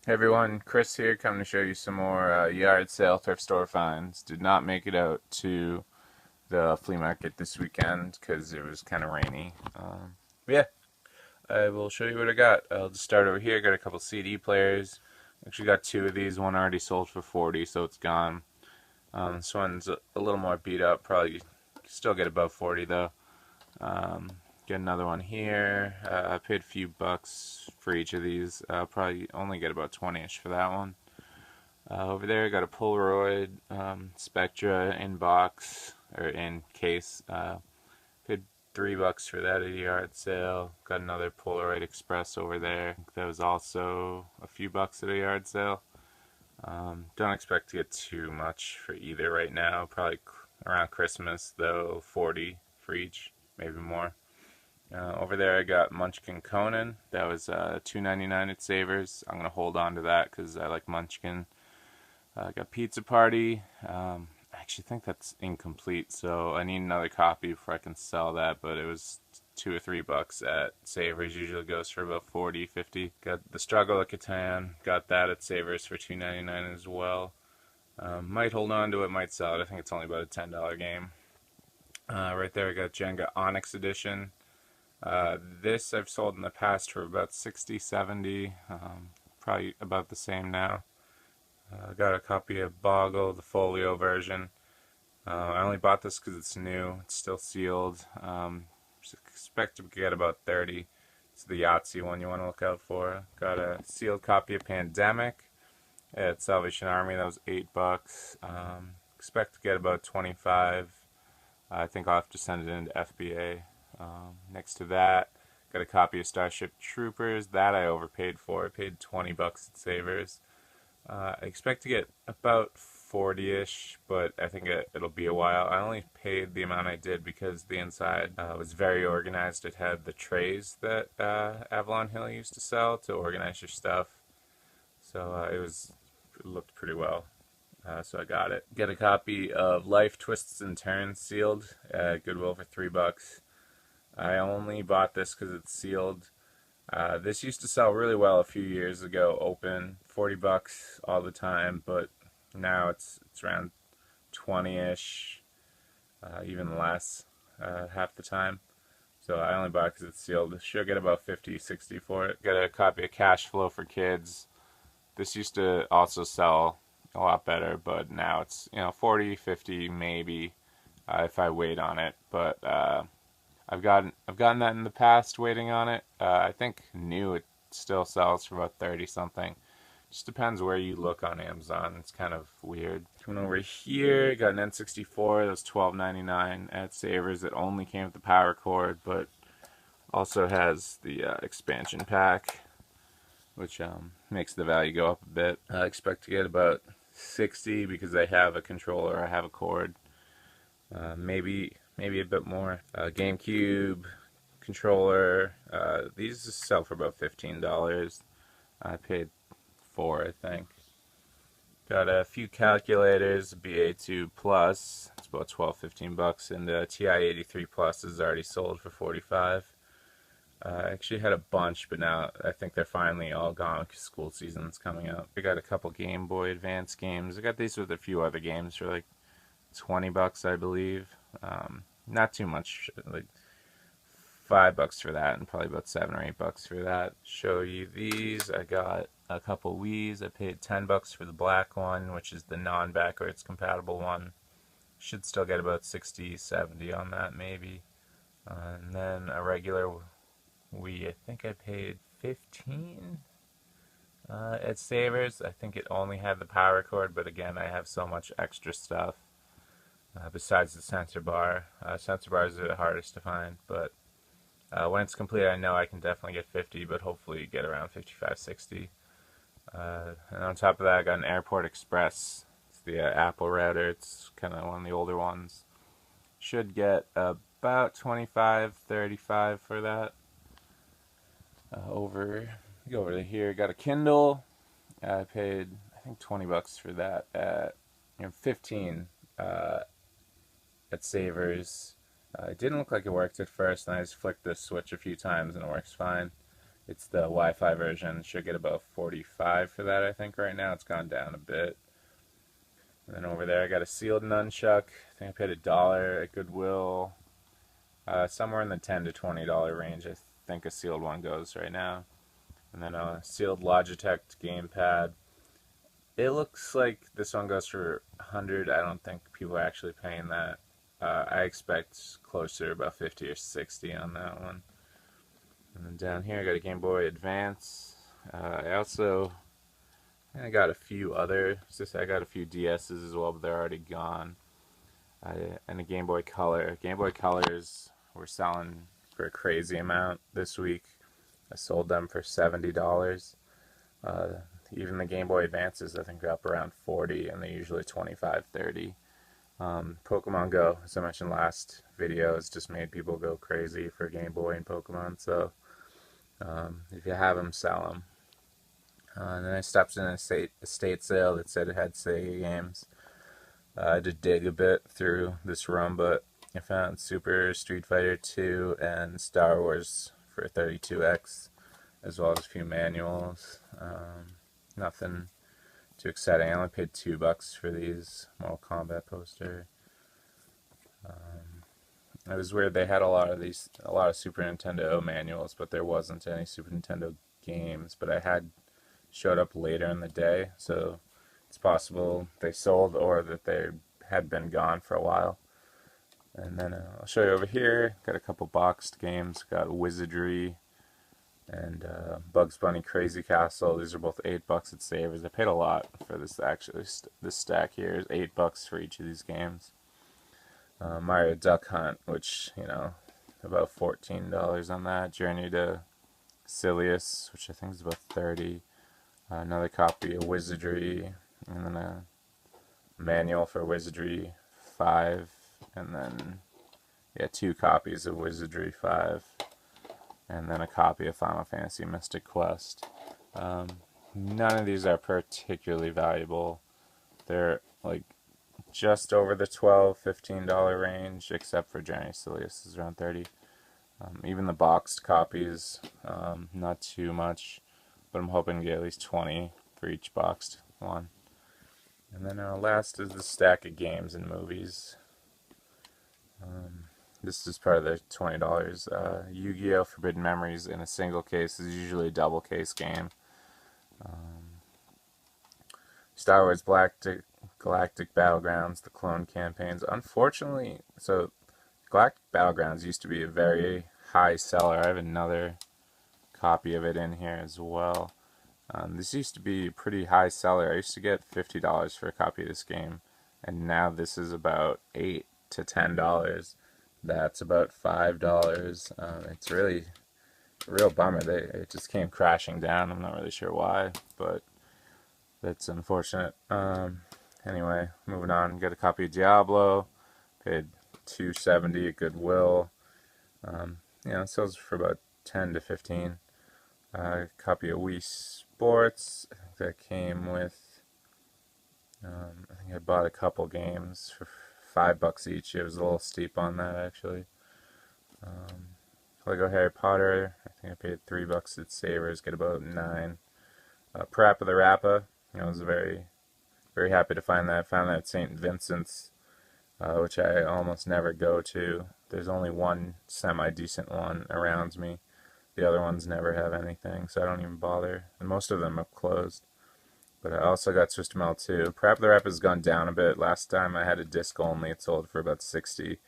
Hey everyone, Chris here, coming to show you some more yard sale thrift store finds. Did not make it out to the flea market this weekend because it was kind of rainy. But yeah, I will show you what I got. I'll just start over here. Got a couple CD players. Actually got two of these. One already sold for 40, so it's gone. This one's a little more beat up. Probably still get above 40 though. Um, Get another one here. I paid a few bucks for each of these. Probably only get about 20ish for that one. Over there, got a Polaroid Spectra in box or in case. Paid $3 for that at a yard sale. Got another Polaroid Express over there. That was also a few bucks at a yard sale. Don't expect to get too much for either right now. Probably around Christmas though, 40 for each, maybe more. Over there I got Munchkin Conan. That was $2.99 at Savers. I'm gonna hold on to that because I like Munchkin. Got Pizza Party. I actually think that's incomplete, so I need another copy before I can sell that. But it was $2 or $3 at Savers. Usually goes for about 40, 50. Got The Struggle of Catan. Got that at Savers for $2.99 as well. Might hold on to it. Might sell it. I think it's only about a $10 game. Right there I got Jenga Onyx Edition. This I've sold in the past for about 60, 70, probably about the same now. Got a copy of Boggle, the folio version. I only bought this because it's new. It's still sealed. Expect to get about 30. It's the Yahtzee one you want to look out for. Got a sealed copy of Pandemic at Salvation Army. That was $8. Expect to get about 25. I think I'll have to send it into FBA. Next to that, got a copy of Starship Troopers. That I overpaid for. I paid $20 at Savers. I expect to get about 40-ish, but I think it'll be a while. I only paid the amount I did because the inside was very organized. It had the trays that Avalon Hill used to sell to organize your stuff. So it looked pretty well. So I got it. Get a copy of Life Twists and Turns sealed at Goodwill for $3. I only bought this because it's sealed. This used to sell really well a few years ago, open, $40 all the time, but now it's around 20-ish, even less, half the time. So I only bought it because it's sealed. Should get about 50, 60 for it. Got a copy of Cashflow for kids. This used to also sell a lot better, but now it's 40, 50 maybe if I wait on it. But I've gotten that in the past waiting on it. I think new it still sells for about 30 something. Just depends where you look on Amazon. It's kind of weird. Coming over here, got an N64. That was $12.99 at Savers. It only came with the power cord, but also has the expansion pack, which makes the value go up a bit. I expect to get about 60 because I have a controller. I have a cord. Maybe a bit more. GameCube controller. These sell for about $15. I paid $4, I think. Got a few calculators. BA2 Plus. It's about 12, $15, and the TI-83 Plus is already sold for 45. I actually had a bunch, but now I think they're finally all gone because school season's coming up. I got a couple Game Boy Advance games. I got these with a few other games for like $20, I believe. Not too much, like $5 for that, and probably about $7 or $8 for that. Show you these. I got a couple Wii's. I paid $10 for the black one, which is the non-backwards compatible one. Should still get about 60, 70 on that maybe. And then a regular Wii. I think I paid 15 at Savers. I think it only had the power cord, but again, I have so much extra stuff. Besides the sensor bar. Sensor bars are the hardest to find, but when it's complete I know I can definitely get 50, but hopefully get around 55, 60. And on top of that I got an Airport Express. It's the Apple router. It's kind of one of the older ones. Should get about 25, 35 for that. Go over to here. Got a Kindle. I paid I think $20 for that at 15 at Savers. It didn't look like it worked at first, and I just flicked this switch a few times and it works fine. It's the Wi-Fi version. Should get about 45 for that, I think, right now. It's gone down a bit. And then over there, I got a sealed nunchuck. I think I paid $1 at Goodwill. Somewhere in the $10 to $20 range, I think a sealed one goes right now. And then a sealed Logitech gamepad. It looks like this one goes for 100. I don't think people are actually paying that. I expect closer, about 50 or 60 on that one. And then down here, I got a Game Boy Advance. I got a few other. I got a few DS's as well, but they're already gone. And a Game Boy Color. Game Boy Colors were selling for a crazy amount this week. I sold them for $70. Even the Game Boy Advances, I think, are up around 40, and they're usually 25, 30. Pokemon Go, as I mentioned last video, has just made people go crazy for Game Boy and Pokemon. So if you have them, sell them. And then I stopped in an estate sale that said it had Sega games. I had to dig a bit through this room, but I found Super Street Fighter 2 and Star Wars for 32X, as well as a few manuals. Nothing too exciting. I only paid $2 for these. Mortal Kombat poster. It was weird. They had a lot of Super Nintendo manuals, but there wasn't any Super Nintendo games. But I had showed up later in the day, so it's possible they sold or that they had been gone for a while. And then I'll show you over here. Got a couple boxed games. Got Wizardy and Bugs Bunny Crazy Castle. These are both $8 at Savers. I paid a lot for this actually. This stack here is $8 for each of these games. Mario Duck Hunt, which, about $14 on that. Journey to Silius, which I think is about 30. Another copy of Wizardry, and then a manual for Wizardry 5, and then 2 copies of Wizardry 5, and then a copy of Final Fantasy Mystic Quest. None of these are particularly valuable. They're like just over the $12, $15 range, except for Journey Silius is around 30. Even the boxed copies, not too much, but I'm hoping to get at least 20 for each boxed one. And then last is the stack of games and movies. This is part of the $20. Yu-Gi-Oh! Forbidden Memories in a single case is usually a double case game. Star Wars Galactic Battlegrounds, the clone campaigns. Unfortunately, so Galactic Battlegrounds used to be a very high seller. I have another copy of it in here as well. This used to be a pretty high seller. I used to get $50 for a copy of this game, and now this is about $8 to $10. That's about $5. It's really a real bummer. It just came crashing down. I'm not really sure why, but that's unfortunate. Anyway, moving on. Got a copy of Diablo. Paid $2.70 at Goodwill. It sells for about 10 to 15. Copy of Wii Sports. I think that came with. I think I bought a couple games for $5 each. It was a little steep on that actually. Lego Harry Potter. I think I paid $3 at Savers. Get about 9. Parappa The Rapper. I was very, very happy to find that. I found that at St. Vincent's, which I almost never go to. There's only one semi-decent one around me. The other ones never have anything, so I don't even bother. And most of them have closed. But I also got Twisted Metal 2. Parappa The Rapper has gone down a bit. Last time I had a disc only. It sold for about 60.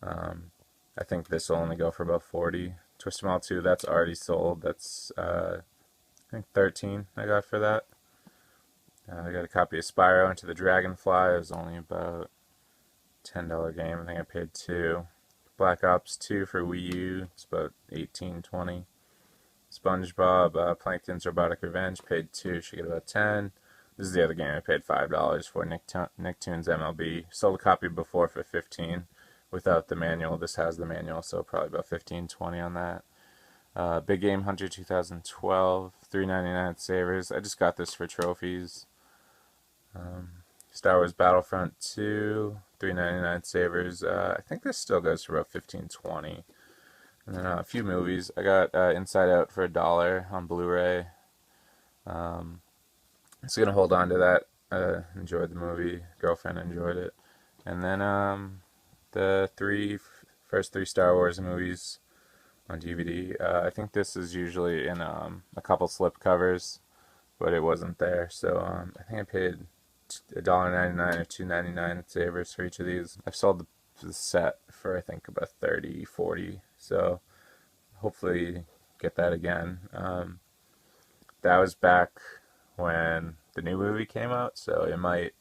I think this will only go for about 40. Twisted Metal 2, that's already sold. That's, I think 13 I got for that. I got a copy of Spyro Into the Dragonfly. It was only about $10 game. I think I paid $2. Black Ops 2 for Wii U. It's about $18, $20. Spongebob, Plankton's Robotic Revenge, paid $2. Should get about 10. This is the other game I paid $5 for. Nicktoons MLB. Sold a copy before for 15 without the manual. This has the manual, so probably about 15, 20 on that. Big Game Hunter 2012, $3.99 at Savers. I just got this for trophies. Star Wars Battlefront 2, $3.99 Savers. I think this still goes for about 15, 20. And then a few movies. I got Inside Out for $1 on Blu-ray. Um, so gonna hold on to that. Enjoyed the movie. Girlfriend enjoyed it. And then the first three Star Wars movies on DVD. I think this is usually in a couple slip covers, but it wasn't there. So I think I paid $1.99 or $2.99 at Savers for each of these. I've sold the set for I think about 30, 40. So hopefully get that again. That was back when the new movie came out, so it might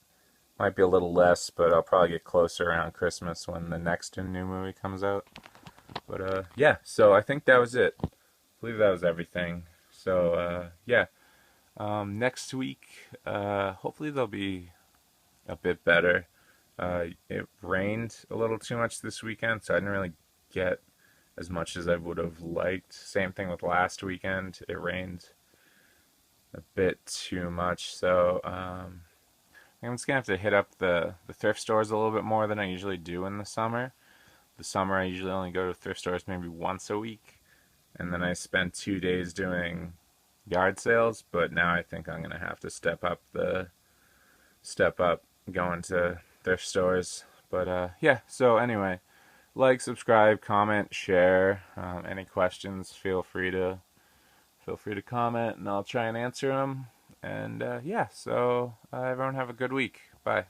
be a little less, but I'll probably get closer around Christmas when the next new movie comes out. But yeah, so I think that was it. I believe that was everything. So yeah, next week, hopefully they'll be a bit better. It rained a little too much this weekend, so I didn't really get as much as I would have liked. Same thing with last weekend. It rained a bit too much, so I'm just gonna have to hit up the thrift stores a little bit more than I usually do in the summer. The summer I usually only go to thrift stores maybe once a week, and then I spend 2 days doing yard sales. But now I think I'm gonna have to step up going to thrift stores. But yeah. So anyway, like, subscribe, comment, share. Any questions? Feel free to comment, and I'll try and answer them. And yeah. So everyone have a good week. Bye.